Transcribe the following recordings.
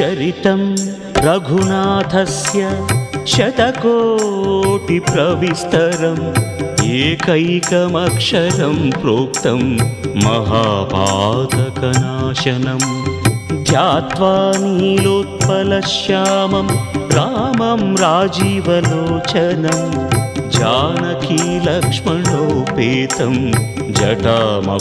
चरितं रघुनाथस्य शतकोटिप्रविस्तरम् एकैकमक्षरं प्रोक्तं महापातकनाशनं ध्यात्वा नीलोत्पलश्यामं रामं राजीवलोचनं जानकीलक्ष्मणोपेतं जटामकुटमण्डितं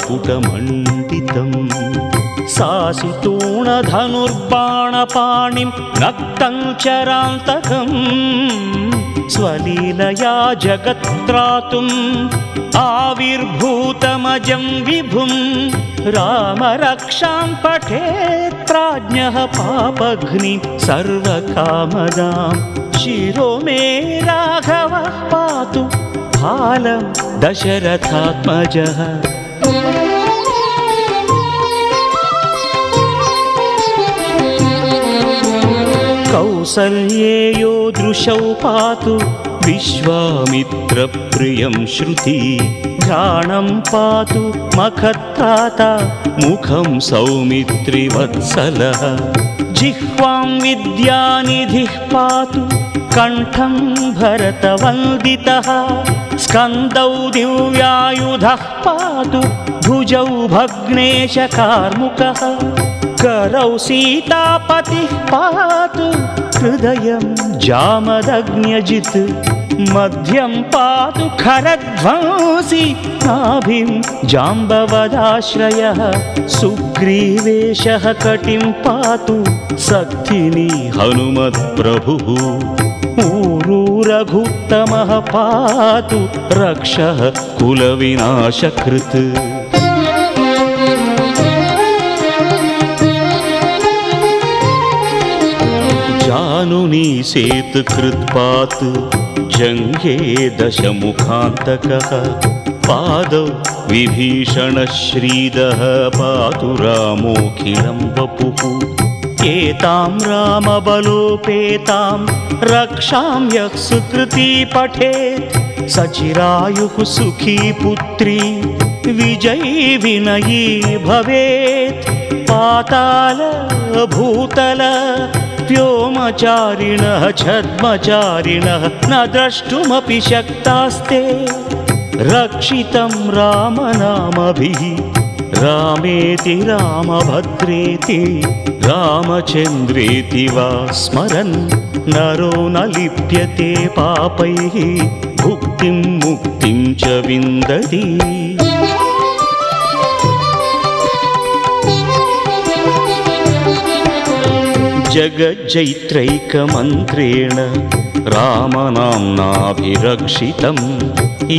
सासितूणधनुर्बाणपाणिं नक्तं चरान्तकं स्वलीलया जगत्त्रातुम् आविर्भूतमजं विभुं रामरक्षां पठेत् प्राज्ञः पापघ्निं सर्वकामदां शिरो मे राघवः पातु भालं दशरथात्मजः कौसल्येयो दृशौ पातु विश्वामित्रप्रियं श्रुति घ्राणं पातु मखत्राता मुखं सौमित्रिवत्सलः जिह्वां विद्यानिधिः पातु कण्ठं भरतवन्दितः स्कन्दौ दिव्यायुधः पातु भुजौ भग्नेशकार्मुकः करौ सीतापतिः पातु हृदयं जामदग्न्यजित् मध्यं पातु खरध्वंसी नाभिं जाम्बवदाश्रयः सुग्रीवेशः कटिं पातु सक्थिनी हनुमत्प्रभुः ऊरू रघुत्तमः पातु रक्षः कुलविनाशकृत् जानुनी सेतुकृत्पात् जङ्घे दशमुखान्तकः पादौ विभीषणश्रीदः पातु रामोऽखिलं वपुः एतां रामबलोपेतां रक्षां यः सुकृती पठेत् सचिरायुः सुखी पुत्री विजयी विनयी भवेत् पाताल भूतल व्योमचारिणः छद्मचारिणः न द्रष्टुमपि शक्तास्ते रक्षितं रामनामभिः रामेति रामभद्रेति रामचन्द्रेति वा स्मरन् नरो न लिप्यते पापैः भुक्तिं मुक्तिं च विन्दति जगज्जैत्रैकमन्त्रेण रामनाम्नाभिरक्षितं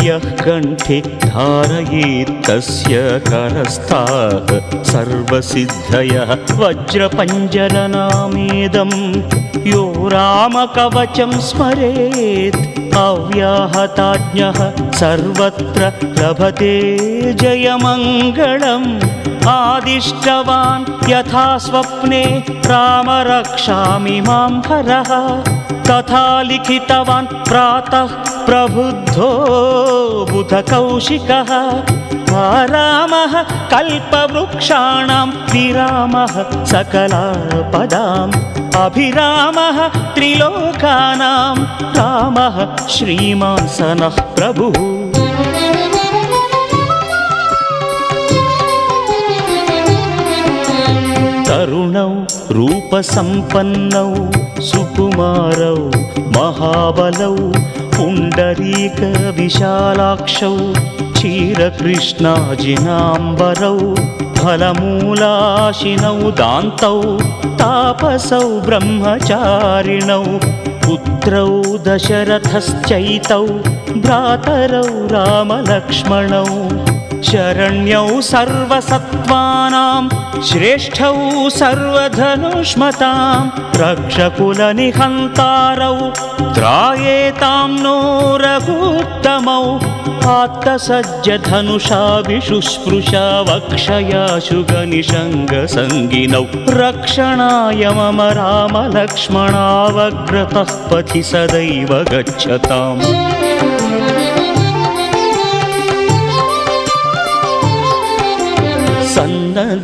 यः कण्ठे धारयेत् तस्य करस्थाः सर्वसिद्धयः वज्रपञ्जरनामेदं यो रामकवचं स्मरेत् अव्याहताज्ञः सर्वत्र लभते जयमङ्गलम् आदिष्टवान् यथा स्वप्ने राम रक्षामि मां हरः तथा लिखितवान् प्रातः प्रबुद्धो बुधकौशिकः रामः कल्पवृक्षाणां विरामः सकलापदाम् अभिरामः त्रिलोकानां रामः श्रीमान् सनः प्रभुः तरुणौ रूपसम्पन्नौ सुकुमारौ महाबलौ पुण्डरीकविशालाक्षौ क्षीरकृष्णाजिनाम्बरौ फलमूलाशिनौ दान्तौ तापसौ ब्रह्मचारिणौ पुत्रौ दशरथश्चैतौ भ्रातरौ रामलक्ष्मणौ शरण्यौ सर्वसत्त्वानां श्रेष्ठौ सर्वधनुष्मतां रक्षकुलनिहन्तारौ त्रायेतां नो रघुत्तमौ आत्तसज्जधनुषा विशुस्पृशा वक्षयाशु गनिषङ्गसङ्गिनौ रक्षणाय मम रामलक्ष्मणावग्रतः पथि सदैव गच्छताम्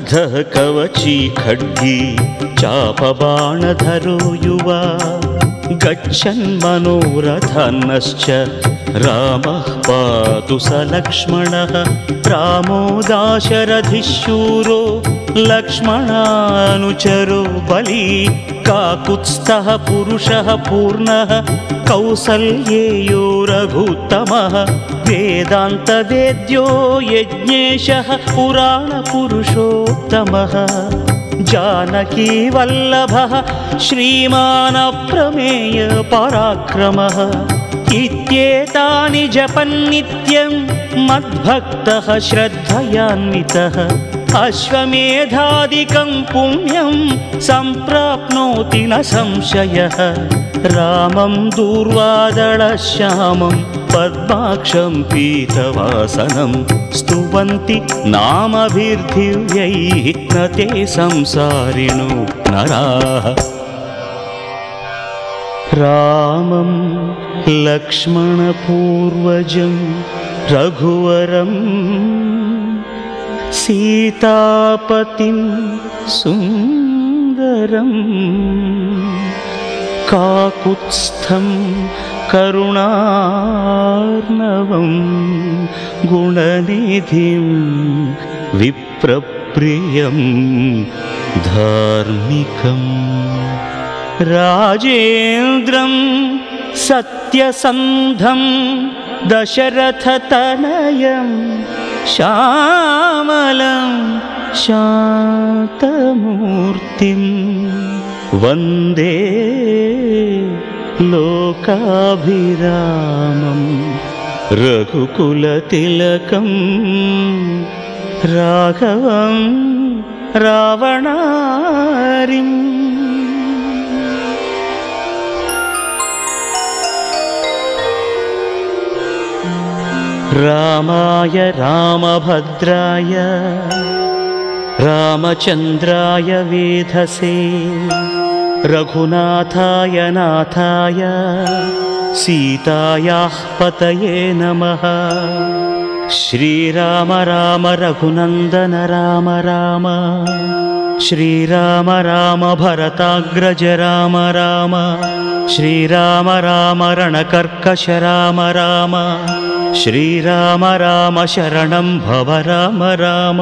सन्नद्धः कवची खड्गी चापबाणधरो युवा गच्छन्मनोरथन्नश्च रामः पातु स लक्ष्मणः रामो दाशरथिशूरो लक्ष्मणानुचरो बली काकुत्स्थः पुरुषः पूर्णः कौसल्येयो रघुत्तमः वेदान्तवेद्यो यज्ञेशः पुराणपुरुषोत्तमः जानकी वल्लभः श्रीमान् अप्रमेय पराक्रमः इत्येतानि जपन्नित्यं मद्भक्तः श्रद्धयान्वितः अश्वमेधादिकं पुण्यं सम्प्राप्नोति न संशयः रामं दूर्वादळश्यामं पद्माक्षं पीतवासनं स्तुवन्ति नामभिर्दिव्यैः न ते संसारिणो नराः रामं लक्ष्मणपूर्वजं रघुवरं सीतापतिं सुन्दरं काकुत्स्थं करुणार्णवं गुणनिधिं विप्रप्रियं धार्मिकम् राजेन्द्रं सत्यसन्धं दशरथतनयं श्यामलं शान्तमूर्तिं वन्दे लोकाभिरामं रघुकुलतिलकं राघवं रावणारिम् रामाय रामभद्राय रामचन्द्राय वेधसे रघुनाथाय नाथाय सीतायाः पतये नमः श्रीराम राम रघुनन्दन राम राम श्रीराम राम भरताग्रज राम राम श्रीराम राम रणकर्कश राम राम श्रीराम राम शरणं भव राम राम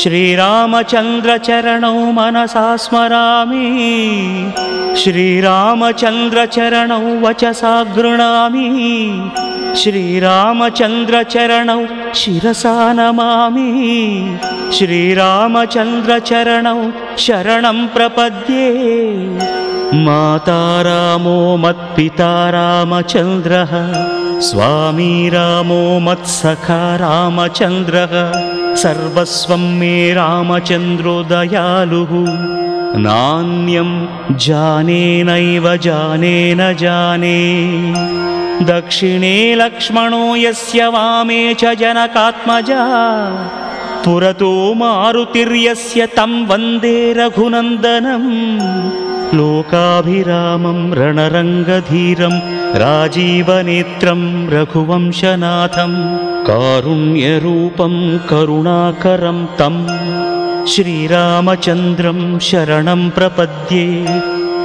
श्रीरामचन्द्रचरणौ मनसा स्मरामि श्रीरामचन्द्रचरणौ वचसा गृह्णामि श्रीरामचन्द्रचरणौ शिरसा नमामि श्रीरामचन्द्रचरणौ शरणं प्रपद्ये माता रामो मत्पिता रामचन्द्रः स्वामी रामो मत्सखा रामचन्द्रः सर्वस्वं मे रामचन्द्रो दयालुः नान्यं जाने नैव जाने न जाने दक्षिणे लक्ष्मणो यस्य वामे च जनकात्मजा पुरतो मारुतिर्यस्य तं वन्दे रघुनन्दनं लोकाभिरामं रणरङ्गधीरं राजीवनेत्रं रघुवंशनाथं कारुण्यरूपं करुणाकरं तं श्रीरामचन्द्रं शरणं प्रपद्ये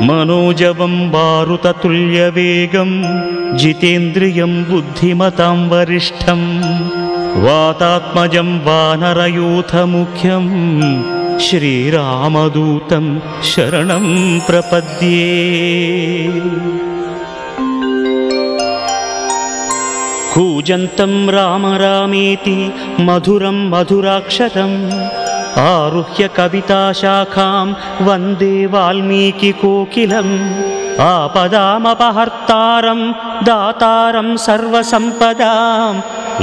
मनोजवं मारुततुल्यवेगं जितेन्द्रियं बुद्धिमतां वरिष्ठं वातात्मजं वानरयूथमुख्यं श्रीरामदूतं शरणं प्रपद्ये कूजन्तं राम रामेति मधुरं मधुराक्षरम् आरुह्य कविताशाखां वन्दे वाल्मीकिकोकिलम् आपदामपहर्तारं दातारं सर्वसम्पदां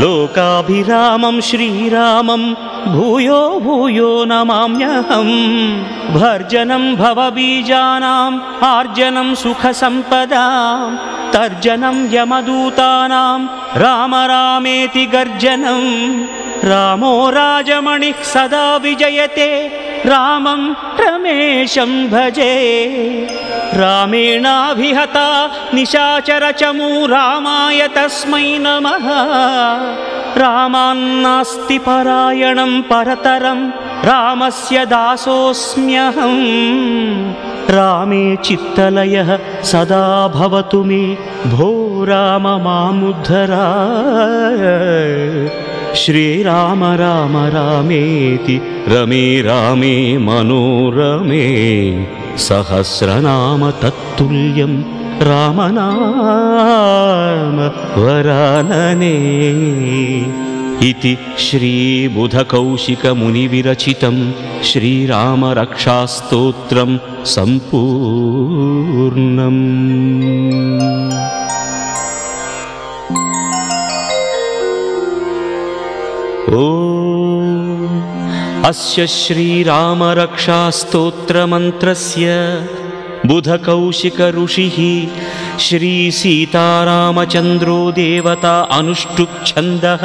लोकाभिरामं श्रीरामं भूयो भूयो नमाम्यहम् भर्जनं भवबीजानाम् आर्जनं सुखसम्पदां तर्जनं यमदूतानां राम रामेति गर्जनं रामो राजमणिः सदा विजयते रामं रमेशं भजे रामेणाभिहता निशाचरचमू रामाय तस्मै नमः रामान्नास्ति परायणं परतरं रामस्य दासोऽस्म्यहं रामे चित्तलयः सदा भवतु मे भो राम मामुद्धर श्रीराम राम रामेति रमे रामे मनोरमे सहस्रनाम तत्तुल्यं रामनाम वरानने इति श्रीबुधकौशिकमुनिविरचितं श्रीरामरक्षास्तोत्रं सम्पूर्णम्। अस्य श्रीरामरक्षास्तोत्रमन्त्रस्य बुधकौशिक ऋषिः श्रीसीतारामचन्द्रो देवता अनुष्टुप्-छन्दः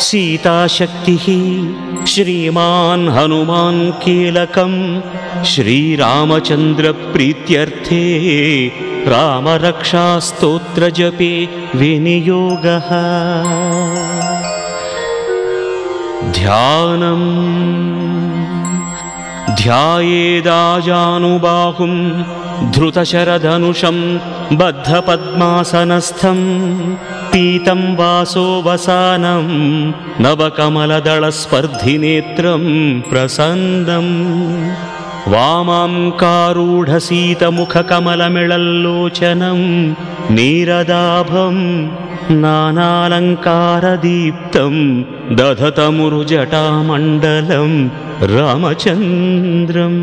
सीताशक्तिः श्रीमान् हनुमान् कीलकं श्रीरामचन्द्रप्रीत्यर्थे रामरक्षास्तोत्रजपे विनियोगः। ध्यानम् ध्यायेदाजानुबाहुं धृतशरधनुषं बद्धपद्मासनस्थं पीतं वासोवसानं नवकमलदलस्पर्धिनेत्रं प्रसन्नं वामाङ्कारूढसीतमुखकमलमिळल्लोचनं नीरदाभं नानालङ्कारदीप्तं दधतमुरुजटामण्डलं रामचन्द्रम्।